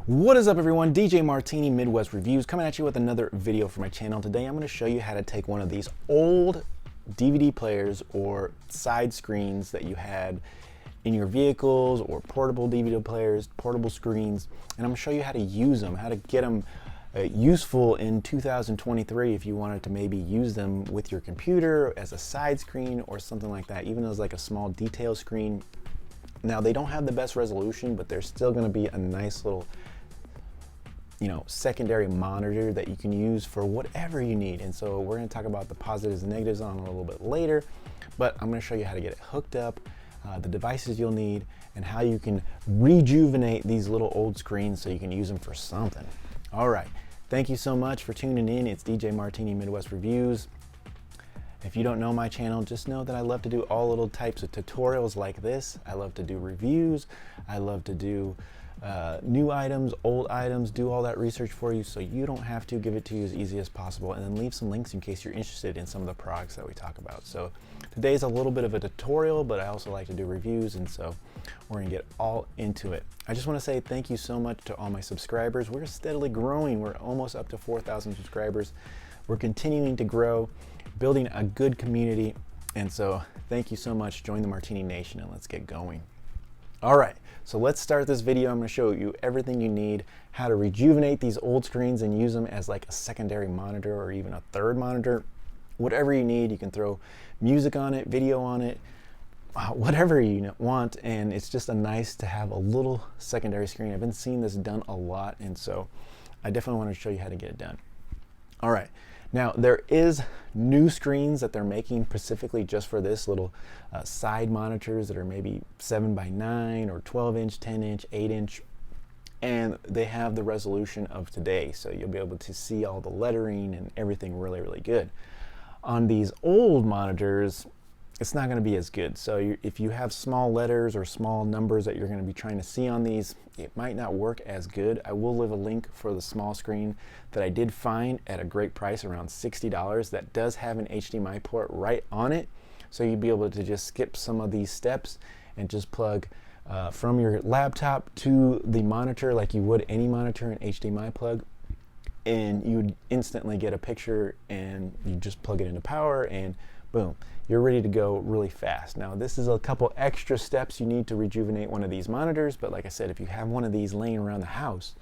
What is up, everyone? DJ Martini Midwest Reviews coming at you with another video for my channel. Today I'm going to show you how to take one of these old DVD players or side screens that you had in your vehicles or portable DVD players, portable screens, and I'm going to show you how to use them, how to get them useful in 2023 if you wanted to maybe use them with your computer as a side screen or something like that, even as like a small detail screen. Now, they don't have the best resolution, but they're still going to be a nice little secondary monitor that you can use for whatever you need. And so we're going to talk about the positives and negatives on it a little bit later, but I'm going to show you how to get it hooked up, the devices you'll need, and how you can rejuvenate these little old screens so you can use them for something. All right, thank you so much for tuning in. It's DJ Martini Midwest Reviews. If you don't know my channel, just know that I love to do all little types of tutorials like this. I love to do reviews. I love to do new items, old items, do all that research for you so you don't have to, give it to you as easy as possible, and then leave some links in case you're interested in some of the products that we talk about. So today's a little bit of a tutorial, but I also like to do reviews, and so we're gonna get all into it. I just wanna say thank you so much to all my subscribers. We're steadily growing. We're almost up to 4,000 subscribers. We're continuing to grow, building a good community, and so thank you so much. Join the Martini Nation and let's get going. All right, so let's start this video. I'm going to show you everything you need, how to rejuvenate these old screens and use them as like a secondary monitor or even a third monitor. Whatever you need, you can throw music on it, video on it, whatever you want, and it's just a nice to have a little secondary screen. I've been seeing this done a lot, and so I definitely want to show you how to get it done. All right. Now, there is new screens that they're making specifically just for this, little side monitors that are maybe 7x9 or 12-inch, 10-inch, 8-inch, and they have the resolution of today, so you'll be able to see all the lettering and everything really, really good. On these old monitors, it's not going to be as good. So if you have small letters or small numbers that you're going to be trying to see on these, it might not work as good. I will leave a link for the small screen that I did find at a great price, around $60, that does have an HDMI port right on it. So you'd be able to just skip some of these steps and just plug from your laptop to the monitor like you would any monitor, an HDMI plug, and you would instantly get a picture, and you just plug it into power and boom, you're ready to go really fast. Now, this is a couple extra steps you need to rejuvenate one of these monitors, but like I said, if you have one of these laying around the house,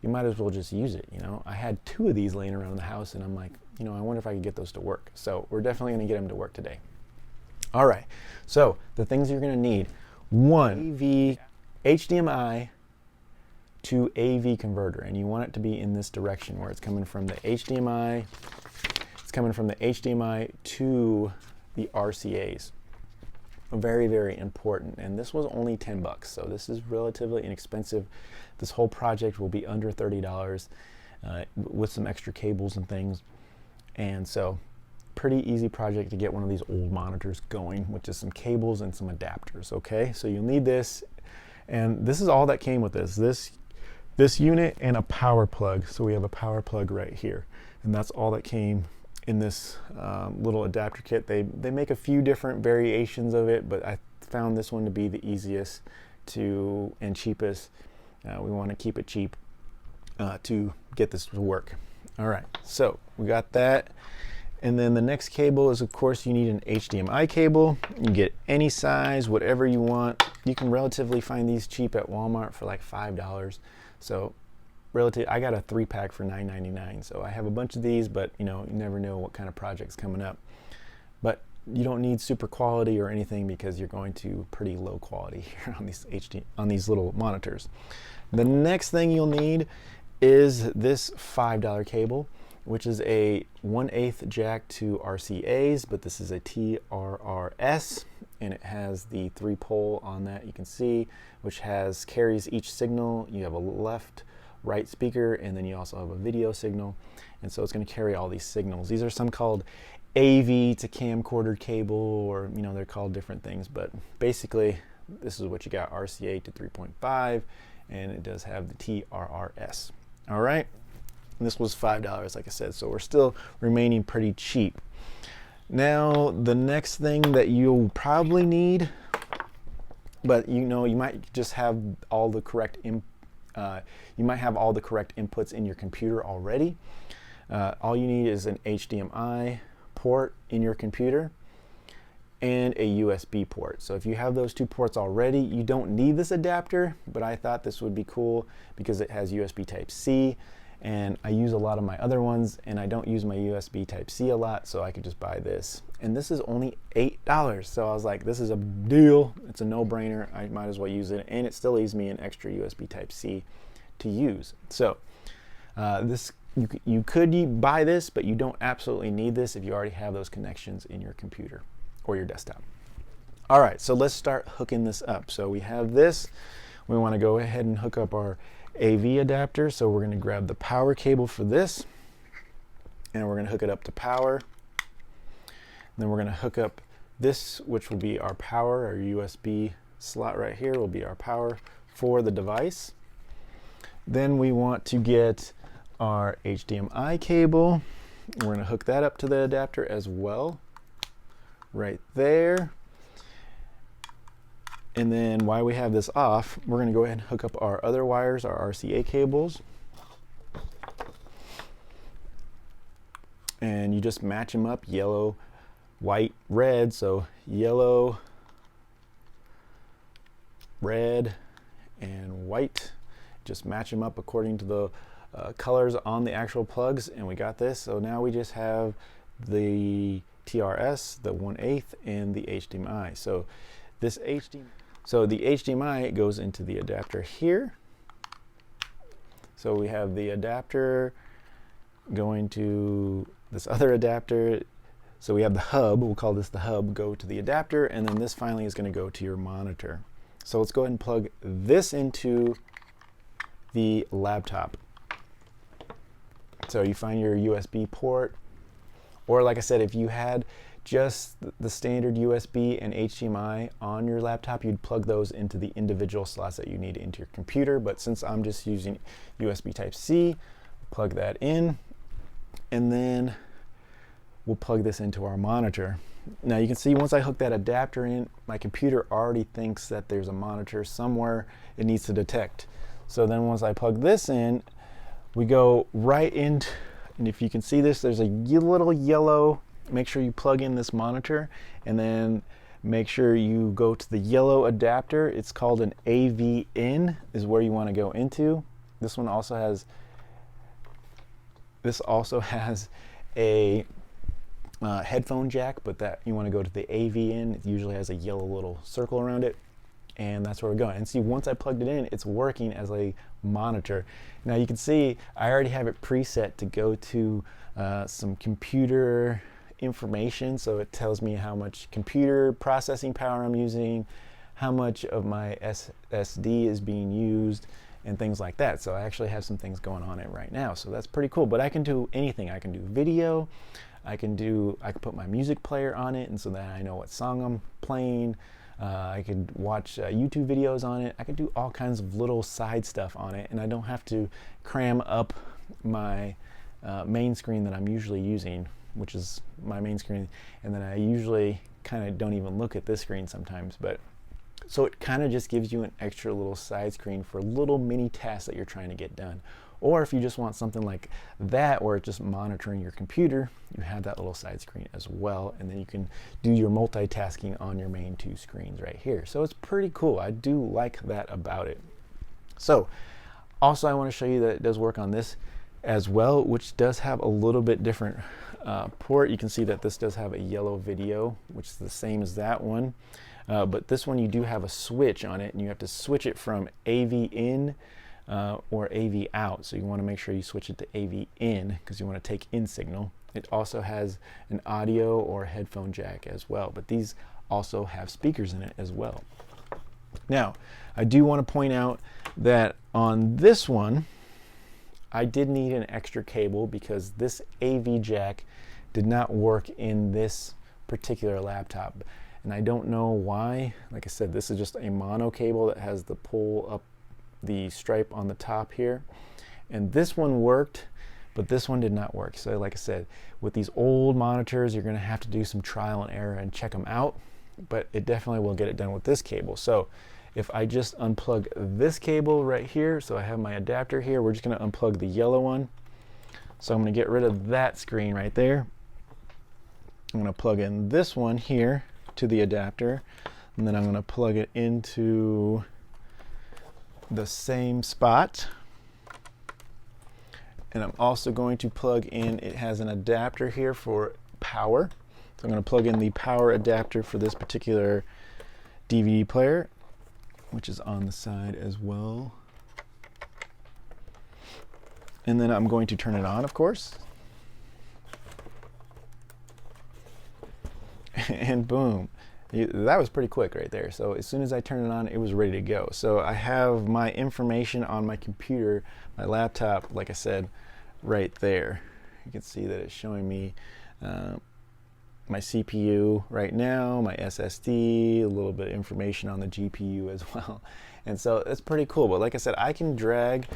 you might as well just use it. I had 2 of these laying around the house, and I'm like, I wonder if I could get those to work. So we're definitely gonna get them to work today. All right, so the things you're gonna need: 1 AV HDMI to AV converter, and you want it to be in this direction where it's coming from the HDMI. It's coming from the HDMI to the RCAs. Very, very important. And this was only $10, so this is relatively inexpensive. This whole project will be under $30 with some extra cables and things. And so, pretty easy project to get one of these old monitors going, with just some cables and some adapters. Okay, so you'll need this, and this is all that came with this unit and a power plug. So we have a power plug right here, and that's all that came in this little adapter kit. They make a few different variations of it, but I found this one to be the easiest and cheapest. We want to keep it cheap to get this to work. All right, so we got that. And then the next cable is, of course, you need an HDMI cable. You can get any size, whatever you want. You can relatively find these cheap at Walmart for like $5. So I got a 3-pack for $9.99, so I have a bunch of these, but you never know what kind of project's coming up. But you don't need super quality or anything, because you're going to pretty low quality here on these little monitors. The next thing you'll need is this $5 cable, which is a 1/8 jack to RCAs, but this is a TRRS, and it has the 3-pole on that, you can see, which carries each signal. You have a left, right speaker, and then you also have a video signal, and so it's going to carry all these signals. These are some called AV to camcorder cable, or they're called different things, but basically this is what you got: RCA to 3.5, and it does have the TRRS. All right, and this was $5, like I said, so we're still remaining pretty cheap. Now, the next thing that you'll probably need, but you might just have all the correct You might have all the correct inputs in your computer already. All you need is an HDMI port in your computer and a USB port. So if you have those two ports already, you don't need this adapter, but I thought this would be cool because it has USB Type-C, and I use a lot of my other ones, and I don't use my USB Type-C a lot, so I could just buy this. And this is only $8, so I was like, this is a deal. It's a no-brainer. I might as well use it, and it still leaves me an extra USB Type-C to use. So you could buy this, but you don't absolutely need this if you already have those connections in your computer or your desktop. All right, so let's start hooking this up. So we have this. We want to go ahead and hook up our AV adapter. So we're going to grab the power cable for this, and we're going to hook it up to power. And then we're going to hook up this, which will be our power. Our USB slot right here will be our power for the device. Then we want to get our HDMI cable. We're going to hook that up to the adapter as well, right there. And then while we have this off, we're going to go ahead and hook up our other wires, our RCA cables. And you just match them up, yellow, white, red. So yellow, red, and white. Just match them up according to the colors on the actual plugs, and we got this. So now we just have the TRS, the 1/8, and the HDMI. So the HDMI goes into the adapter here. So we have the adapter going to this other adapter. So we have the hub, we'll call this the hub, go to the adapter, and then this finally is going to go to your monitor. So let's go ahead and plug this into the laptop. So you find your USB port, or like I said, if you had just the standard USB and HDMI on your laptop, you'd plug those into the individual slots that you need into your computer. But since I'm just using USB Type-C, plug that in, and then we'll plug this into our monitor. Now you can see once I hook that adapter in, my computer already thinks that there's a monitor somewhere it needs to detect. So then once I plug this in, we go right into, and if you can see this, there's a little yellow. Make sure you plug in this monitor, and then make sure you go to the yellow adapter. It's called an AV in, is where you want to go into. This one also has a headphone jack, but that you want to go to the AV in. It usually has a yellow little circle around it, and that's where we're going. And see, once I plugged it in, it's working as a monitor. Now you can see I already have it preset to go to some computer information, so it tells me how much computer processing power I'm using, how much of my SSD is being used, and things like that. So I actually have some things going on it right now, so that's pretty cool. But I can do anything. I can do video, I can put my music player on it, and so that I know what song I'm playing. I could watch YouTube videos on it. I could do all kinds of little side stuff on it, and I don't have to cram up my main screen that I'm usually using, which is my main screen, and then I usually kind of don't even look at this screen sometimes. But so it kind of just gives you an extra little side screen for little mini tasks that you're trying to get done. Or if you just want something like that, where it's just monitoring your computer, you have that little side screen as well, and then you can do your multitasking on your main two screens right here. So it's pretty cool. I do like that about it. So also I want to show you that it does work on this as well, which does have a little bit different port. You can see that this does have a yellow video, which is the same as that one. But this one you do have a switch on it, and you have to switch it from AV in or AV out. So you want to make sure you switch it to AV in because you want to take in signal. It also has an audio or headphone jack as well, but these also have speakers in it as well. Now, I do want to point out that on this one, I did need an extra cable because this AV jack did not work in this particular laptop. And I don't know why. Like I said, this is just a mono cable that has the pull up the stripe on the top here. And this one worked, but this one did not work. So like I said, with these old monitors, you're going to have to do some trial and error and check them out. But it definitely will get it done with this cable. So if I just unplug this cable right here, so I have my adapter here, we're just going to unplug the yellow one. So I'm going to get rid of that screen right there. I'm going to plug in this one here to the adapter, and then I'm going to plug it into the same spot. And I'm also going to plug in, it has an adapter here for power. So I'm going to plug in the power adapter for this particular DVD player, which is on the side as well. And then I'm going to turn it on, of course. And boom. That was pretty quick right there. So as soon as I turned it on, it was ready to go. So I have my information on my computer, my laptop, like I said, right there. You can see that it's showing me my CPU right now, my SSD, a little bit of information on the GPU as well. And so that's pretty cool. But like I said, I can drag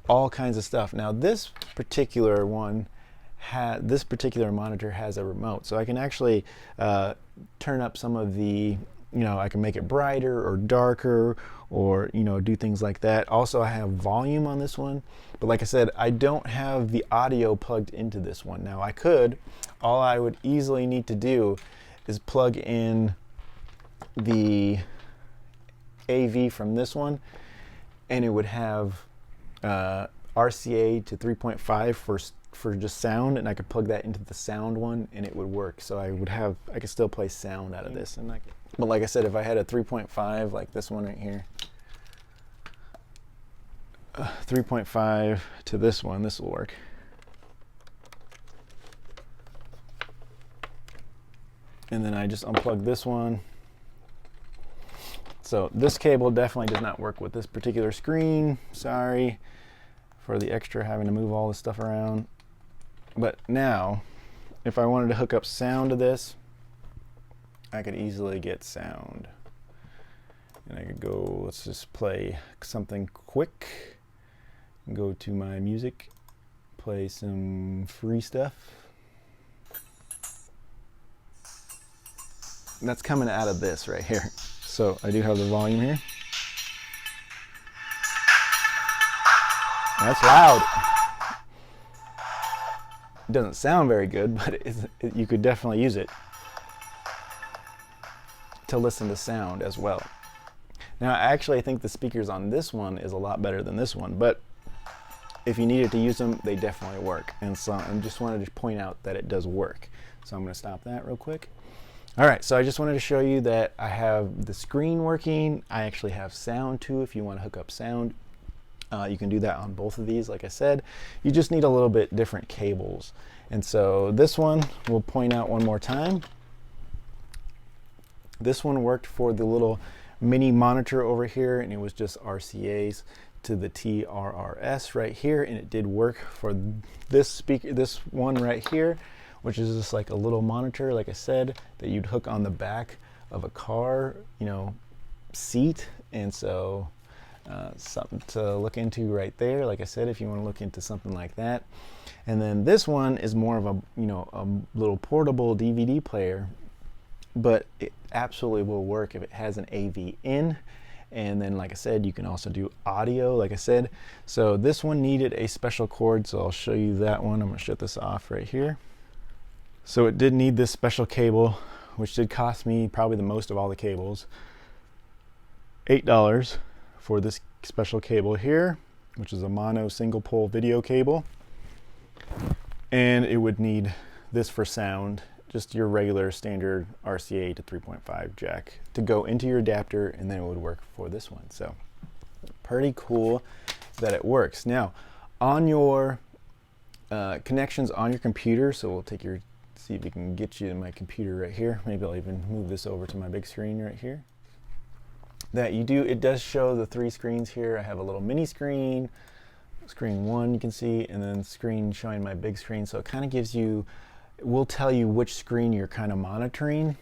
all kinds of stuff. Now this particular one, this particular monitor has a remote, so I can actually turn up some of the, I can make it brighter or darker, or do things like that. Also, I have volume on this one, but like I said, I don't have the audio plugged into this one. Now I could, all I would easily need to do is plug in the AV from this one, and it would have RCA to 3.5 for just sound, and I could plug that into the sound one and it would work. So I could still play sound out of this. But like I said, if I had a 3.5 like this one right here, 3.5 to this one, this will work. And then I just unplug this one. So this cable definitely does not work with this particular screen. Sorry for the extra having to move all this stuff around. But now, if I wanted to hook up sound to this, I could easily get sound. And I could go, let's just play something quick. Go to my music, play some free stuff. And that's coming out of this right here. So I do have the volume here. That's loud. It doesn't sound very good, but you could definitely use it to listen to sound as well. Now, actually, I think the speakers on this one is a lot better than this one, but if you needed to use them, they definitely work. And so I just wanted to point out that it does work. So I'm going to stop that real quick. All right, so I just wanted to show you that I have the screen working. I actually have sound too if you want to hook up sound. You can do that on both of these, like I said. You just need a little bit different cables. And so this one, we'll point out one more time. This one worked for the little mini monitor over here, and it was just RCAs to the TRRS right here, and it did work for this speaker, this one right here, which is just like a little monitor, like I said, that you'd hook on the back of a car, seat. And so something to look into right there, like I said, if you want to look into something like that. And then this one is more of a a little portable DVD player, but it absolutely will work if it has an AV in. And then, like I said, you can also do audio, like I said. So this one needed a special cord, so I'll show you that one. I'm going to shut this off right here. So it did need this special cable, which did cost me probably the most of all the cables. $8 for this special cable here, which is a mono single pole video cable. And it would need this for sound, just your regular standard RCA to 3.5 jack to go into your adapter, and then it would work for this one. So pretty cool that it works. Now on your connections on your computer, so we'll take see if we can get you to my computer right here. Maybe I'll even move this over to my big screen right here. It does show the 3 screens here. I have a little mini screen, screen 1 you can see, and then screen showing my big screen. So it kind of gives you, it will tell you which screen you're kind of monitoring.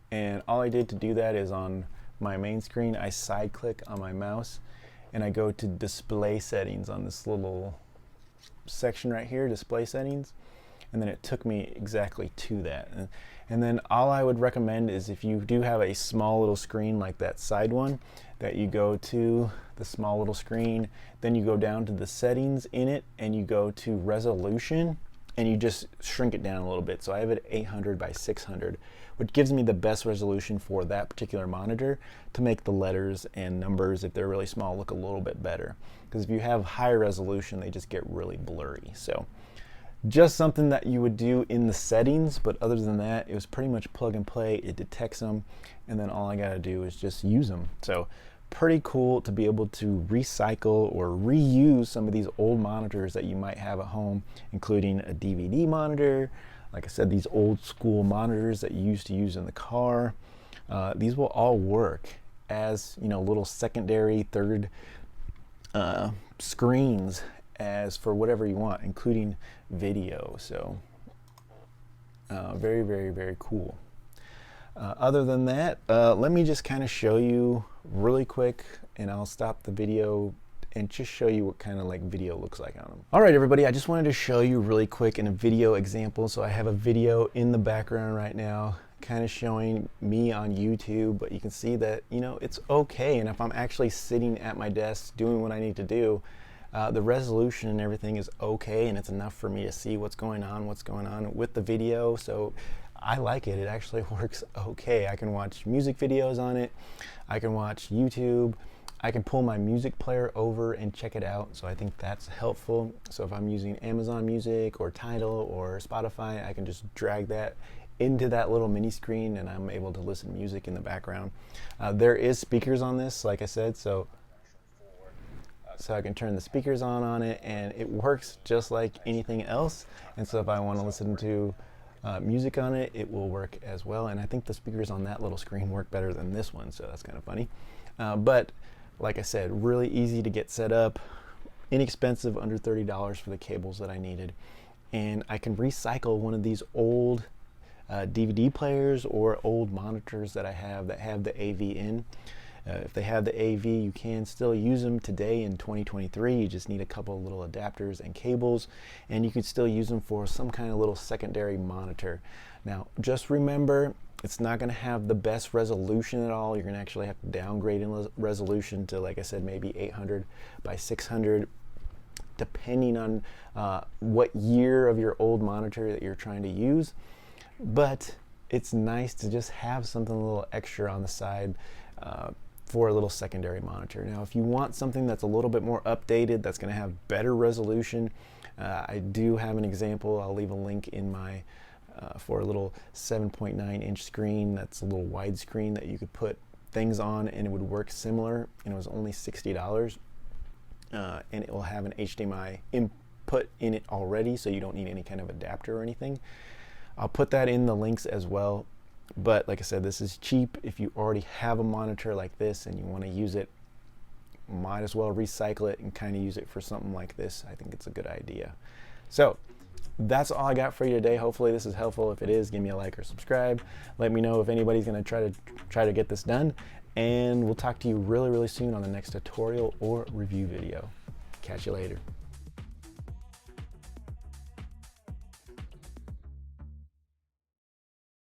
And all I did to do that is on my main screen, I side click on my mouse and I go to display settings on this little section right here, display settings. And then it took me exactly to that. And then all I would recommend is if you do have a small little screen like that side one, that you go to the small little screen, then you go down to the settings in it, and you go to resolution, and you just shrink it down a little bit. So I have it 800 by 600, which gives me the best resolution for that particular monitor to make the letters and numbers, if they're really small, look a little bit better. Because if you have higher resolution, they just get really blurry. So just something that you would do in the settings, but other than that, it was pretty much plug and play. It detects them, and then all I gotta do is just use them. So pretty cool to be able to recycle or reuse some of these old monitors that you might have at home, including a DVD monitor. Like I said, these old school monitors that you used to use in the car. These will all work as, you know, little secondary, third screens as for whatever you want, including video. So very, very, very cool. Other than that, let me just kind of show you really quick, and I'll stop the video and just show you what kind of like video looks like on them. All right, everybody, I just wanted to show you really quick in a video example. So I have a video in the background right now, kind of showing me on YouTube, but you can see that, you know, it's okay. And if I'm actually sitting at my desk doing what I need to do, the resolution and everything is okay, and it's enough for me to see what's going on with the video. So I like it. It actually works okay. I can watch music videos on it. I can watch YouTube. I can pull my music player over and check it out. So I think that's helpful. So if I'm using Amazon Music or Tidal or Spotify, I can just drag that into that little mini screen, and I'm able to listen to music in the background. There is speakers on this, like I said, so I can turn the speakers on it, and it works just like anything else. And so if I want to listen to music on it, it will work as well. And I think the speakers on that little screen work better than this one, so that's kind of funny. But like I said, really easy to get set up, inexpensive, under $30 for the cables that I needed. And I can recycle one of these old DVD players or old monitors that I have that have the AV in. If they have the AV, you can still use them today in 2023. You just need a couple of little adapters and cables, and you can still use them for some kind of little secondary monitor. Now, just remember, it's not going to have the best resolution at all. You're going to actually have to downgrade in resolution to, like I said, maybe 800 by 600, depending on what year of your old monitor that you're trying to use. But it's nice to just have something a little extra on the side for a little secondary monitor. Now, if you want something that's a little bit more updated, that's going to have better resolution, I do have an example. I'll leave a link in my for a little 7.9 inch screen that's a little widescreen that you could put things on, and it would work similar, and it was only $60. And it will have an HDMI input in it already, so you don't need any kind of adapter or anything. I'll put that in the links as well. But like I said, this is cheap. If you already have a monitor like this and you want to use it, might as well recycle it and kind of use it for something like this. I think it's a good idea. So that's all I got for you today. Hopefully this is helpful. If it is, give me a like or subscribe. Let me know if anybody's going to try to get this done, and we'll talk to you really, really soon on the next tutorial or review video. Catch you later.